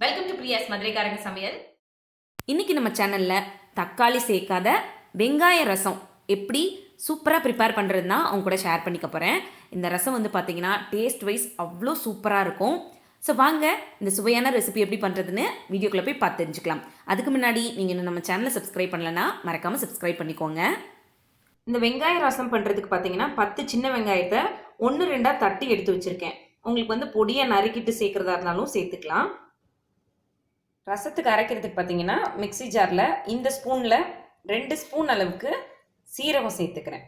Welcome to Priya smaduraikarangasamayal. இன்றைக்கி நம்ம சேனலில் தக்காளி சேர்க்காத வெங்காய ரசம் எப்படி சூப்பராக ப்ரிப்பேர் பண்ணுறதுனா அவங்க கூட ஷேர் பண்ணிக்க போகிறேன். இந்த ரசம் வந்து பார்த்திங்கன்னா டேஸ்ட் வைஸ் அவ்வளோ சூப்பராக இருக்கும். ஸோ வாங்க இந்த சுவையான ரெசிபி எப்படி பண்ணுறதுன்னு வீடியோக்குள்ளே போய் பார்த்து தெரிஞ்சுக்கலாம். அதுக்கு முன்னாடி நீங்கள் இன்னும் நம்ம சேனலை சப்ஸ்கிரைப் பண்ணலன்னா மறக்காமல் சப்ஸ்கிரைப் பண்ணிக்கோங்க. இந்த வெங்காய ரசம் பண்ணுறதுக்கு பார்த்தீங்கன்னா 10 சின்ன வெங்காயத்தை 1-2 தட்டி எடுத்து வச்சுருக்கேன். உங்களுக்கு வந்து பொடியை நறுக்கிட்டு சேர்க்குறதா இருந்தாலும் சேர்த்துக்கலாம். ரசத்துக்கு அரைக்கிறதுக்கு பார்த்தீங்கன்னா மிக்ஸி ஜாரில் இந்த ஸ்பூனில் 2 ஸ்பூன் அளவுக்கு சீரகம் சேர்த்துக்கிறேன்.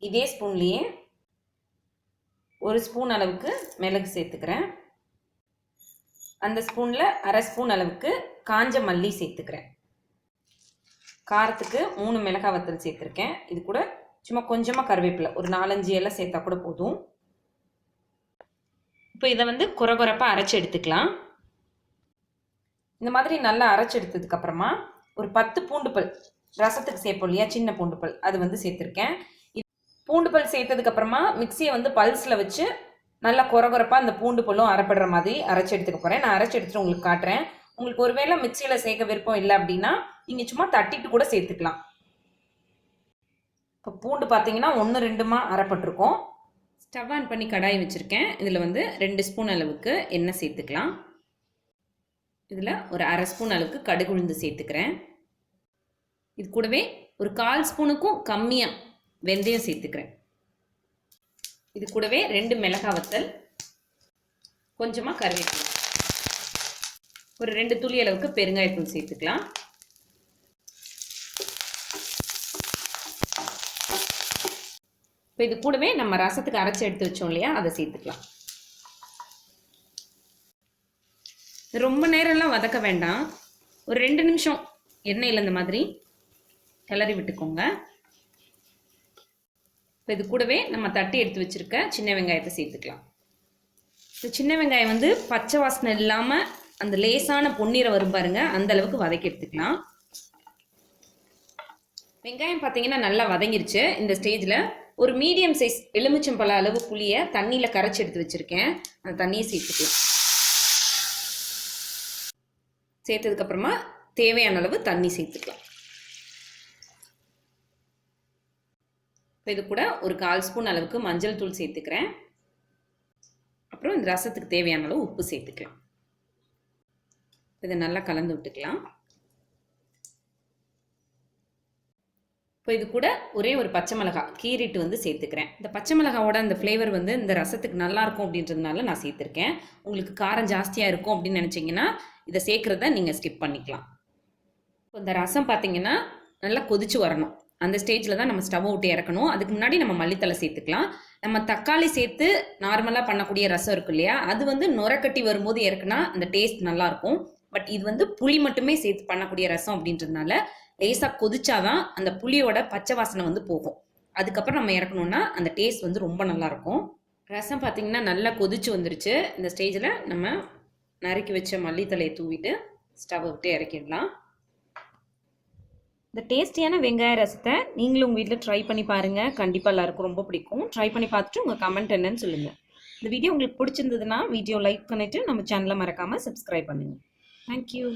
இதே ஸ்பூன்லேயே 1 ஸ்பூன் அளவுக்கு மிளகு சேர்த்துக்கிறேன். அந்த ஸ்பூனில் 1/2 ஸ்பூன் அளவுக்கு காஞ்ச மல்லி சேர்த்துக்கிறேன். காரத்துக்கு 3 மிளகாய் வத்தல் சேர்த்துருக்கேன். இது கூட சும்மா கொஞ்சமாக கருவேப்பிலை ஒரு 4-5 இலை சேர்த்தா கூட போதும். இப்போ இதை வந்து குறகுறப்பாக அரைச்சி எடுத்துக்கலாம். இந்த மாதிரி நல்லா அரைச்சி எடுத்ததுக்கப்புறமா ஒரு 10 பூண்டுப்பல் ரசத்துக்கு சேர்ப்போம் இல்லையா, சின்ன பூண்டுப்பல் அது வந்து சேர்த்துருக்கேன். பூண்டுப்பல் சேர்த்ததுக்கப்புறமா மிக்சியை வந்து பல்ஸில் வச்சு நல்லா குறகுறப்பாக அந்த பூண்டுப்பல்லும் அரைப்படுற மாதிரி அரைச்சி எடுத்துக்க போகிறேன். நான் அரைச்சி எடுத்துட்டு உங்களுக்கு காட்டுறேன். உங்களுக்கு ஒருவேளை மிக்சியில் சேர்க்க விருப்பம் இல்லை அப்படின்னா நீங்கள் சும்மா தட்டிட்டு கூட சேர்த்துக்கலாம். இப்போ பூண்டு பார்த்தீங்கன்னா 1-2 அரைப்பட்டிருக்கோம். ஸ்டவ் ஆன் பண்ணி கடாய் வச்சுருக்கேன். இதில் வந்து 2 ஸ்பூன் அளவுக்கு எண்ணெய் சேர்த்துக்கலாம். இதில் ஒரு 1/2 ஸ்பூன் அளவுக்கு கடுகு உளுந்து சேர்த்துக்கிறேன். இது கூடவே ஒரு 1/4 ஸ்பூனுக்கும் கம்மியாக வெந்தயம் சேர்த்துக்கிறேன். இது கூடவே 2 மிளகாய் வத்தல், கொஞ்சமாக கருவேப்பிலை, ஒரு 2 துளி அளவுக்கு பெருங்காயத்தூள் சேர்த்துக்கலாம். இப்போ இது கூடவே நம்ம ரசத்துக்கு அரைச்சி எடுத்து வச்சோம் இல்லையா, அதை சேர்த்துக்கலாம். ரொம்ப நேரம்லாம் வதக்க வேண்டாம், ஒரு 2 நிமிஷம் எண்ணெயில் இந்த மாதிரி கிளறி விட்டுக்கோங்க. இப்போ இது கூடவே நம்ம தட்டி எடுத்து வச்சுருக்க சின்ன வெங்காயத்தை சேர்த்துக்கலாம். இந்த சின்ன வெங்காயம் வந்து பச்சை வாசனை இல்லாமல் அந்த லேசான பொன்னிறம் வரும் பாருங்க, அந்த அளவுக்கு வதக்கி எடுத்துக்கலாம். வெங்காயம் பார்த்தீங்கன்னா நல்லா வதங்கிருச்சு. இந்த ஸ்டேஜில் ஒரு மீடியம் சைஸ் எலுமிச்சம்பழ அளவு புளியை தண்ணியில் கரைச்சி எடுத்து வச்சுருக்கேன். அந்த தண்ணியை சேர்த்துக்கலாம். சேர்த்ததுக்கப்புறமா தேவையான அளவு தண்ணி சேர்த்துக்கலாம். இது கூட ஒரு 1/4 ஸ்பூன் அளவுக்கு மஞ்சள் தூள் சேர்த்துக்கிறேன். அப்புறம் இந்த ரசத்துக்கு தேவையான அளவு உப்பு சேர்த்துக்கலாம். இதை நல்லா கலந்து விட்டுக்கலாம். இப்போ இது கூட ஒரே ஒரு பச்சை மிளகாய் கீறிட்டு வந்து சேர்த்துக்கிறேன். இந்த பச்சை மிளகாவோட அந்த ஃப்ளேவர் வந்து இந்த ரசத்துக்கு நல்லாயிருக்கும் அப்படின்றதுனால நான் சேர்த்துருக்கேன். உங்களுக்கு காரம் ஜாஸ்தியாக இருக்கும் அப்படின்னு நினச்சிங்கன்னா இதை சேர்க்குறத நீங்கள் ஸ்கிப் பண்ணிக்கலாம். இப்போ இந்த ரசம் பார்த்தீங்கன்னா நல்லா கொதிச்சு வரணும். அந்த ஸ்டேஜில் தான் நம்ம ஸ்டவ் விட்டு இறக்கணும். அதுக்கு முன்னாடி நம்ம மல்லித்தலை சேர்த்துக்கலாம். நம்ம தக்காளி சேர்த்து நார்மலாக பண்ணக்கூடிய ரசம் இருக்கு இல்லையா, அது வந்து நுரக்கட்டி வரும்போது இறக்குனா அந்த டேஸ்ட் நல்லாயிருக்கும். பட் இது வந்து புளி மட்டுமே சேர்த்து பண்ணக்கூடிய ரசம் அப்படின்றதுனால லேசாக கொதிச்சாதான் அந்த புளியோட பச்சை வாசனை வந்து போகும். அதுக்கப்புறம் நம்ம இறக்கணுன்னா அந்த டேஸ்ட் வந்து ரொம்ப நல்லாயிருக்கும். ரசம் பார்த்திங்கன்னா நல்லா கொதிச்சு வந்துருச்சு. இந்த ஸ்டேஜில் நம்ம நறுக்கி வச்ச மல்லித்தலையை தூவிட்டு ஸ்டவ் விட்டு இறக்கிடலாம். இந்த டேஸ்டியான வெங்காய ரசத்தை நீங்களும் உங்கள் வீட்டில் ட்ரை பண்ணி பாருங்கள். கண்டிப்பாக எல்லாருக்கும் ரொம்ப பிடிக்கும். ட்ரை பண்ணி பார்த்துட்டு உங்கள் கமெண்ட் என்னன்னு சொல்லுங்கள். இந்த வீடியோ உங்களுக்கு பிடிச்சிருந்ததுன்னா வீடியோ லைக் பண்ணிவிட்டு நம்ம சேனலை மறக்காமல் சப்ஸ்கிரைப் பண்ணுங்கள். தேங்க்யூ.